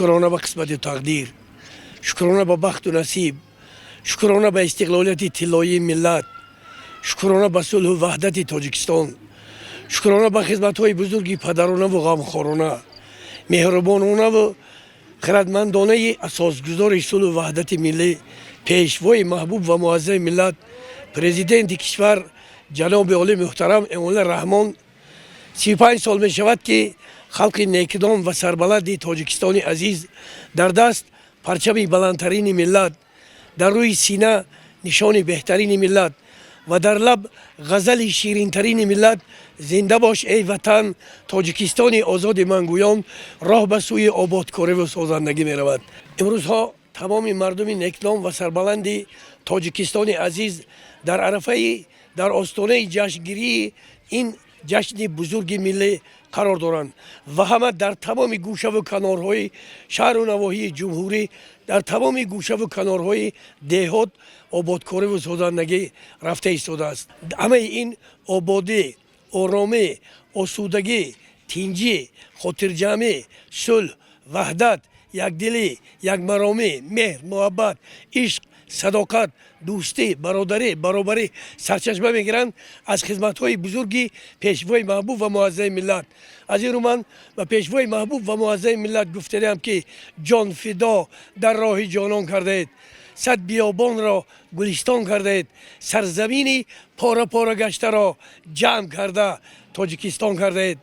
شکرانه به قسمت تقدیر، شکرانه به بخت و نصیب، شکرانه به استقلالیت طلایی ملت، شکرانه به صلح و وحدت تاجیکستان، شکرانه به خدمت‌های بزرگی پدرانه و غمخوارانه، مهربانانه و خردمندانه اساسگزار صلح و وحدت ملی، پیشوای محبوب و معظم ملت، پرزیدنت کشور جناب عالی محترم امام رحمان. 35 سال می شود که خلق نیکدام و سربلند تاجیکستان عزیز در دست پرچم بلندترین ملت، در روی سینه نشان بهترین ملت و در لب غزل شیرینترین ملت زنده باش ای وطن تاجیکستان آزاد منگویان راه به سوی آبادکاری و سازندگی می رود. امروز ها تمام مردم نیکدام و سربلند تاجیکستان عزیز در عرفه در آستانه جشنگیری این جشن بزرگ ملی قرار دارند و همه در تمام گوشه و کنارهای شهر و نواحی جمهوری، در تمام گوشه و کنارهای دهات آبادکاری و سازندگی رفته ایستاده است. همه این آبادی، آرامی، آسودگی، تینجی، خاطرجمعی، صلح، وحدت، یکدلی، یکمرامی، مهر، محبت، عشق، صداقت، دوستی، برادری، برابری سرچشمه میگیرند از خدمت‌های بزرگی پیشوای محبوب و معظم ملت. از این رو من به پیشوای محبوب و معظم ملت گفتم که جان فدا در راه جانان کردید، صد بیابان را گلستان کردید، سرزمینی پاره پاره گشته را جمع کرده تاجیکستان کردید.